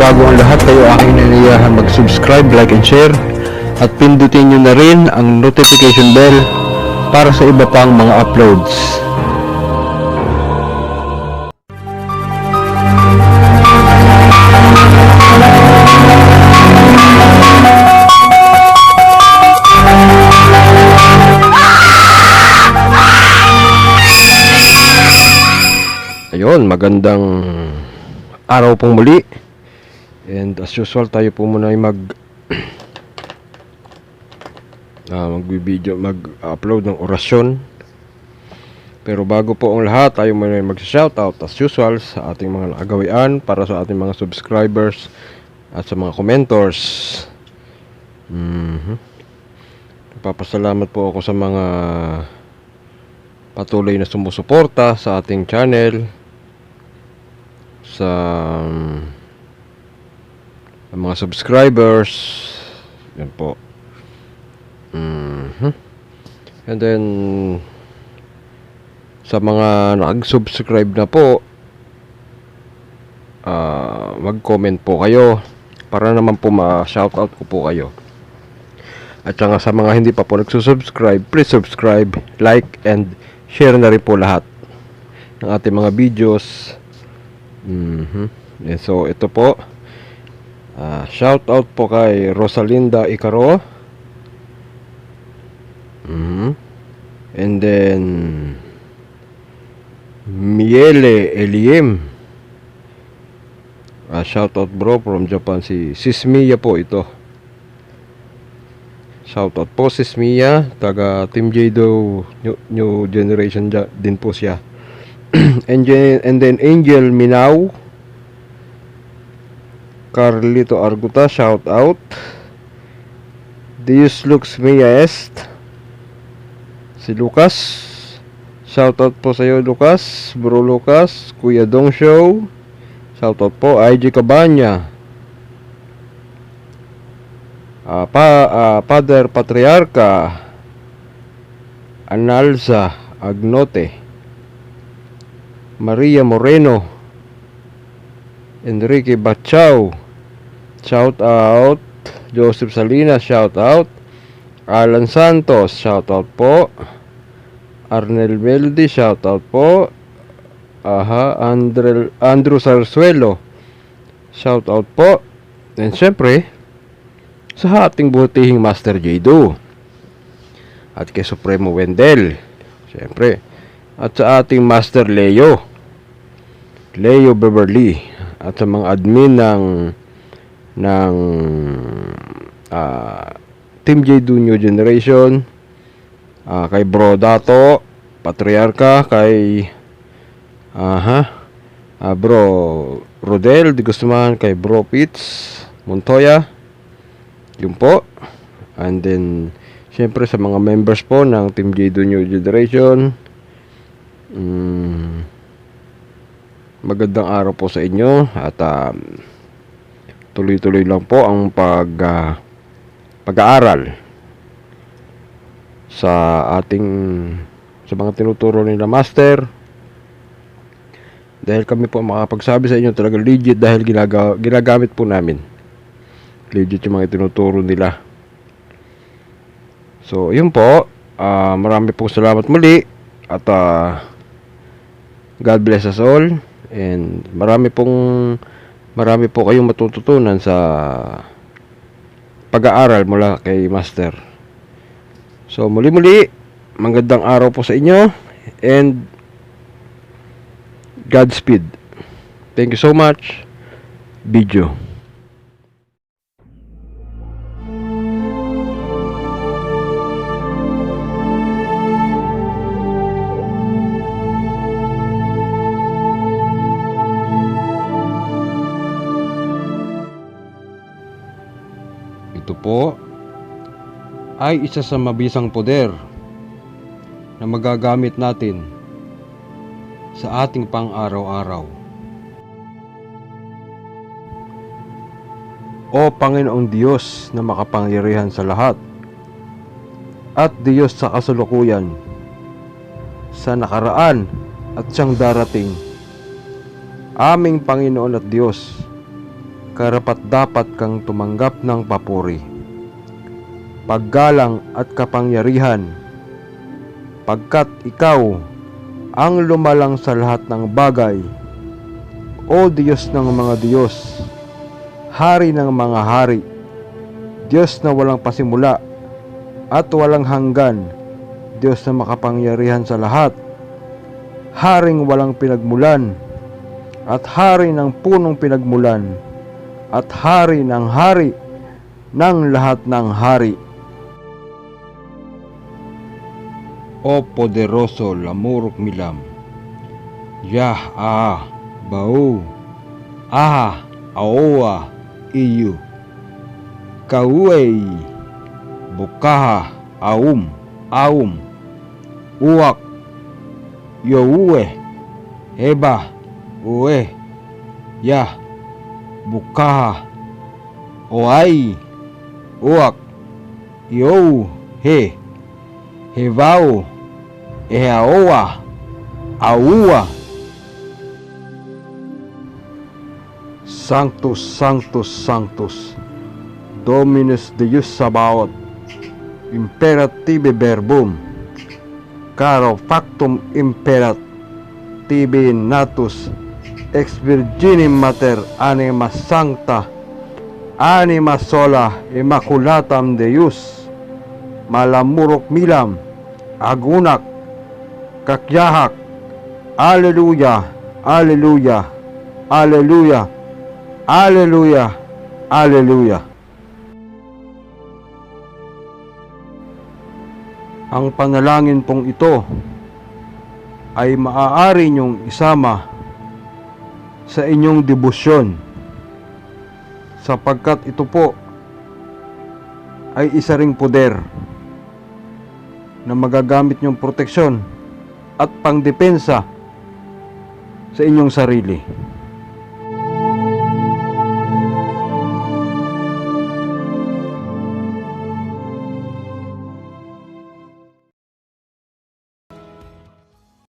bago ang lahat, kayo aking naniyahan mag-subscribe, like and share at pindutin nyo na rin ang notification bell para sa iba pang mga uploads. Ayun, magandang araw pong muli. And as usual, tayo po muna ay mag-upload ng orasyon. Pero bago po ang lahat, tayo muna ay mag-shoutout as usual sa ating mga agawian, para sa ating mga subscribers at sa mga commentors. Papasalamat po ako sa mga patuloy na sumusuporta sa ating channel, sa mga subscribers. Yan po. And then sa mga nag-subscribe na po, mag-comment po kayo para naman po ma-shoutout ko po kayo. At saka sa mga hindi pa po nagsusubscribe, please subscribe, like, and share na rin po lahat ng ating mga videos. So ito po, shout out po kay Rosalinda Icaro, and then Miele Eliem, shout out bro from Japan, si Sismiya po ito. Shout out po Sismiya, taga Team Jado New Generation din po siya. And then Angel Minaw, Carlito Arguta, shout out. Deus Lux Mia Est, si Lucas, shout out po sa iyo Lucas, Bro Lucas. Kuya Dong Show, shout out po. IG Cabanya, Father Patriarca, Analza Agnote, Maria Moreno, Enrique Bachao, shout out. Joseph Salinas, shout out. Alan Santos, shout out po. Arnel Meldi, shout out po. Andrew Sarsuelo, shout out po. And syempre sa ating butihing Master Jado at kay Supremo Wendell, syempre, at sa ating Master Leo Beverly, at sa mga admin ng Team Jado New Generation, kay Bro Dato Patriarca, kay Bro Rodel de Guzman, kay Bro Pitts Montoya, yun po. And then syempre sa mga members po ng Team Jado New Generation, magandang araw po sa inyo. At tuloy-tuloy lang po ang pag-aaral sa mga tinuturo nila Master, dahil kami po makapagsabi sa inyo talaga legit, dahil ginagamit po namin legit yung mga tinuturo nila. So yun po, marami po salamat muli, at God bless us all. And marami po kayong matututunan sa pag-aaral mula kay Master. So muli, magandang araw po sa inyo, and Godspeed. Thank you so much. Video. Ito po ay isa sa mabisang poder na magagamit natin sa ating pang-araw-araw. O Panginoong Diyos na makapangyarihan sa lahat, at Diyos sa kasalukuyan, sa nakaraan at siyang darating, aming Panginoon at Diyos, karapat-dapat kang tumanggap ng papuri, paggalang at kapangyarihan, pagkat ikaw ang lumalang sa lahat ng bagay, O Diyos ng mga Diyos, Hari ng mga hari, Diyos na walang pasimula at walang hanggan, Diyos na makapangyarihan sa lahat, Haring walang pinagmulan, at Hari ng punong pinagmulan, at Hari ng hari ng lahat ng hari. O poderoso lamurok milam, Yah Bau Aoa Iyu, Kauei Bukaha Aum Uak Youe Heba Ue Yah Bukaha Oai Uak Yo Hevao Eaoa Aua. Sanctus, Sanctus, Sanctus, Dominus Deus Sabaoth, Imperative Verbum, caro factum imperat, tibi natus, ex virginim mater anima sancta, anima sola, immaculatam Deus, malamurok milam, agunak, kakyahak, Alleluia, Alleluia, Alleluia, Alleluia, Alleluia. Ang panalangin pong ito ay maaari niyong isama sa inyong debosyon, sapagkat ito po ay isa ring poder na magagamit niyong proteksyon at pangdepensa sa inyong sarili.